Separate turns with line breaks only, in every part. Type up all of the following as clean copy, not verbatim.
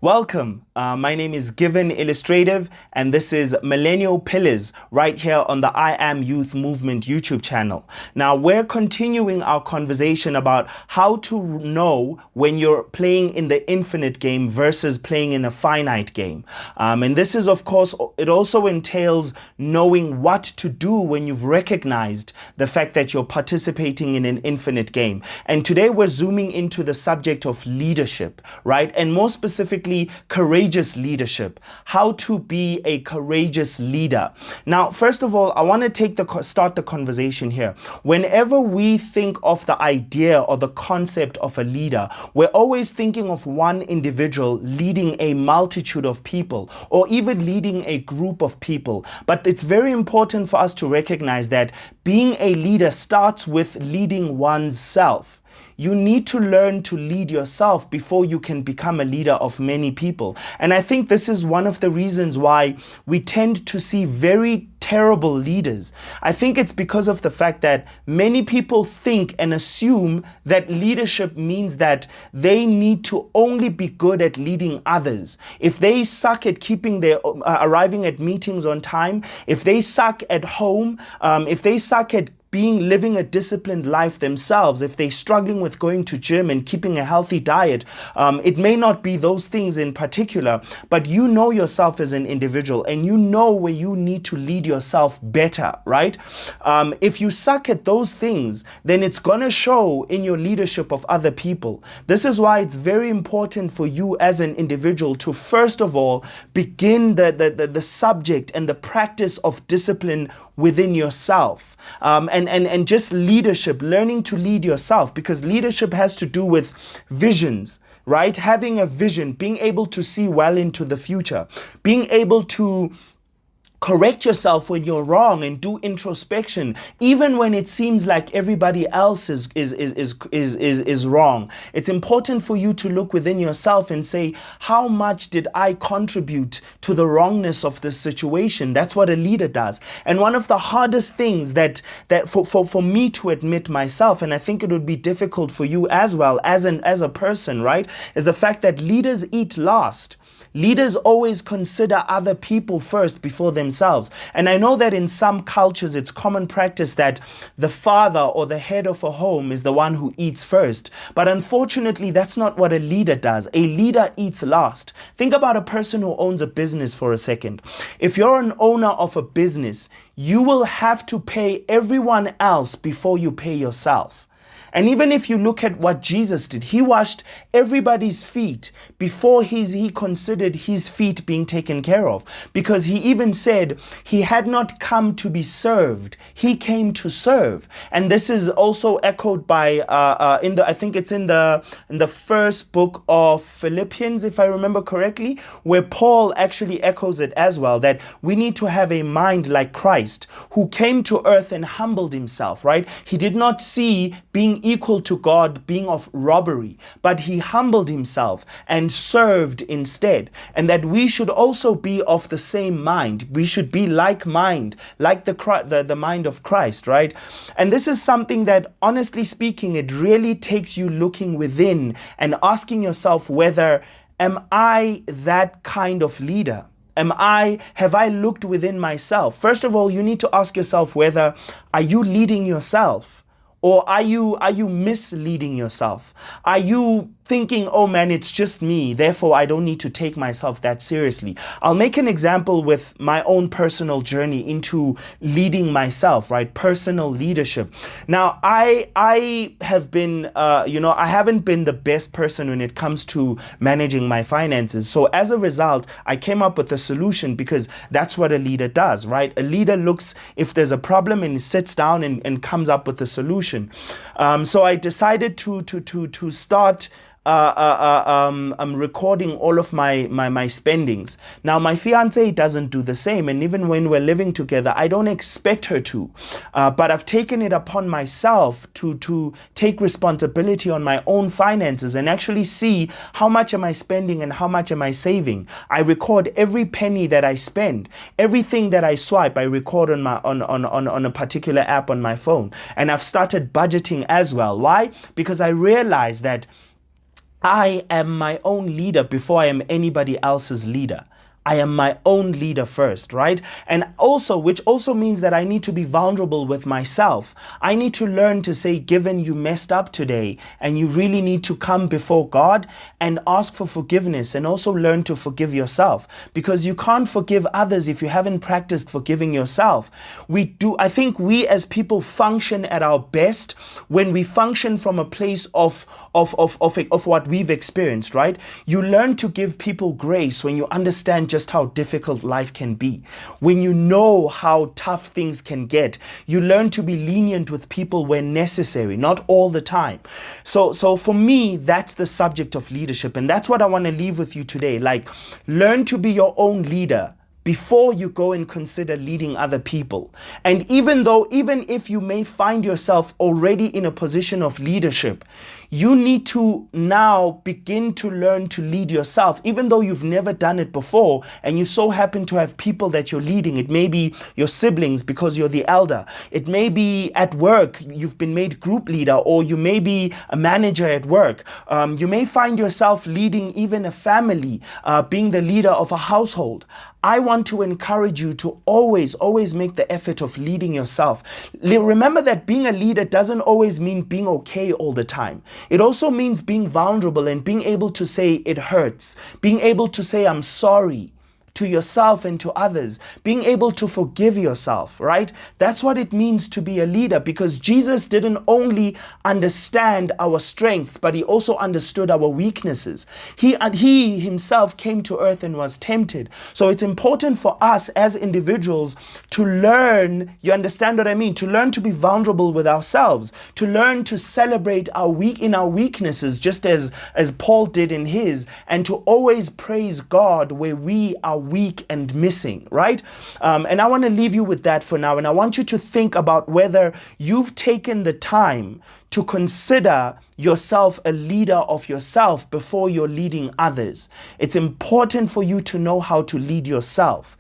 Welcome. My name is Given Illustrative, and this is Millennial Pillars right here on the I Am Youth Movement YouTube channel. Now, we're continuing our conversation about how to know when you're playing in the infinite game versus playing in a finite game. And this is, of course, it also entails knowing what to do when you've recognized the fact that you're participating in an infinite game. And today we're zooming into the subject of leadership, right? And more specifically, courageous leadership, how to be a courageous leader. Now, first of all, I want to start the conversation here. Whenever we think of the idea or the concept of a leader, we're always thinking of one individual leading a multitude of people or even leading a group of people. But it's very important for us to recognize that being a leader starts with leading oneself. You need to learn to lead yourself before you can become a leader of many people. And I think this is one of the reasons why we tend to see very terrible leaders. I think it's because of the fact that many people think and assume that leadership means that they need to only be good at leading others. If they suck at keeping their arriving at meetings on time, if they suck at home, if they suck at living a disciplined life themselves, if they're struggling with going to gym and keeping a healthy diet, it may not be those things in particular, but you know yourself as an individual and you know where you need to lead yourself better, right? If you suck at those things, then it's going to show in your leadership of other people. This is why it's very important for you as an individual to first of all begin the subject and the practice of discipline within yourself, and just leadership, learning to lead yourself, because leadership has to do with visions, right? Having a vision, being able to see well into the future, being able to correct yourself when you're wrong and do introspection, even when it seems like everybody else is wrong. It's important for you to look within yourself and say, how much did I contribute to the wrongness of this situation? That's what a leader does. And one of the hardest things that for me to admit myself, and I think it would be difficult for you as well as a person, right, is the fact that leaders eat last. Leaders always consider other people first before themselves. And I know that in some cultures, it's common practice that the father or the head of a home is the one who eats first. But unfortunately, that's not what a leader does. A leader eats last. Think about a person who owns a business for a second. If you're an owner of a business, you will have to pay everyone else before you pay yourself. And even if you look at what Jesus did, he washed everybody's feet before he considered his feet being taken care of. Because he even said he had not come to be served, he came to serve. And this is also echoed by I think it's in the first book of Philippians, if I remember correctly, where Paul actually echoes it as well, that we need to have a mind like Christ, who came to earth and humbled himself, right? He did not see being equal to God being of robbery, but he humbled himself and served instead. And that we should also be of the same mind. We should be like mind, like the mind of Christ, right? And this is something that, honestly speaking, it really takes you looking within and asking yourself whether, am I that kind of leader? Have I looked within myself? First of all, you need to ask yourself whether, are you leading yourself? Or are you misleading yourself? Are you thinking, oh man, it's just me, therefore I don't need to take myself that seriously? I'll make an example with my own personal journey into leading myself, right? Personal leadership. Now, I have been, I haven't been the best person when it comes to managing my finances. So as a result, I came up with a solution, because that's what a leader does, right? A leader looks if there's a problem and sits down and comes up with a solution. So I decided to start I'm recording all of my spendings. Now, my fiance doesn't do the same, and even when we're living together, I don't expect her to. But I've taken it upon myself to take responsibility on my own finances and actually see how much am I spending and how much am I saving. I record every penny that I spend, everything that I swipe. I record on a particular app on my phone, and I've started budgeting as well. Why? Because I realize that I am my own leader before I am anybody else's leader. I am my own leader first, right? And also, which also means that I need to be vulnerable with myself. I need to learn to say, given you messed up today, and you really need to come before God and ask for forgiveness, and also learn to forgive yourself, because you can't forgive others if you haven't practiced forgiving yourself. I think we as people function at our best when we function from a place of what we've experienced, right? You learn to give people grace when you understand just how difficult life can be. When you know how tough things can get, you learn to be lenient with people when necessary, not all the time. So for me, that's the subject of leadership. And that's what I want to leave with you today. Like, learn to be your own leader before you go and consider leading other people. And even if you may find yourself already in a position of leadership, you need to now begin to learn to lead yourself, even though you've never done it before, and you so happen to have people that you're leading. It may be your siblings because you're the elder. It may be at work, you've been made group leader, or you may be a manager at work. You may find yourself leading even a family, being the leader of a household. I want to encourage you to always make the effort of leading yourself. Remember that being a leader doesn't always mean being okay all the time. It also means being vulnerable and being able to say it hurts, being able to say I'm sorry to yourself and to others, being able to forgive yourself, right? That's what it means to be a leader, because Jesus didn't only understand our strengths, but he also understood our weaknesses. He himself came to earth and was tempted. So it's important for us as individuals to learn, you understand what I mean? To learn to be vulnerable with ourselves, to learn to celebrate our weaknesses, just as Paul did in his, and to always praise God where we are weak and missing, right? And I want to leave you with that for now. And I want you to think about whether you've taken the time to consider yourself a leader of yourself before you're leading others. It's important for you to know how to lead yourself.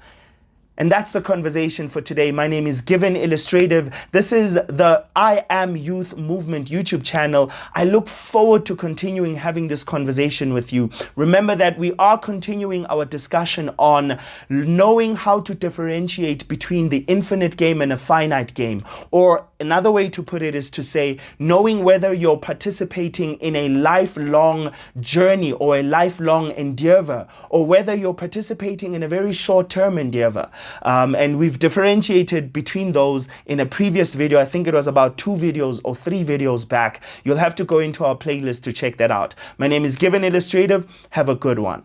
And that's the conversation for today. My name is Given Illustrative. This is the I Am Youth Movement YouTube channel. I look forward to continuing having this conversation with you. Remember that we are continuing our discussion on knowing how to differentiate between the infinite game and a finite game. Or another way to put it is to say, knowing whether you're participating in a lifelong journey or a lifelong endeavor, or whether you're participating in a very short-term endeavor. And we've differentiated between those in a previous video. I think it was about 2 videos or 3 videos back. You'll have to go into our playlist to check that out. My name is Given Illustrative. Have a good one.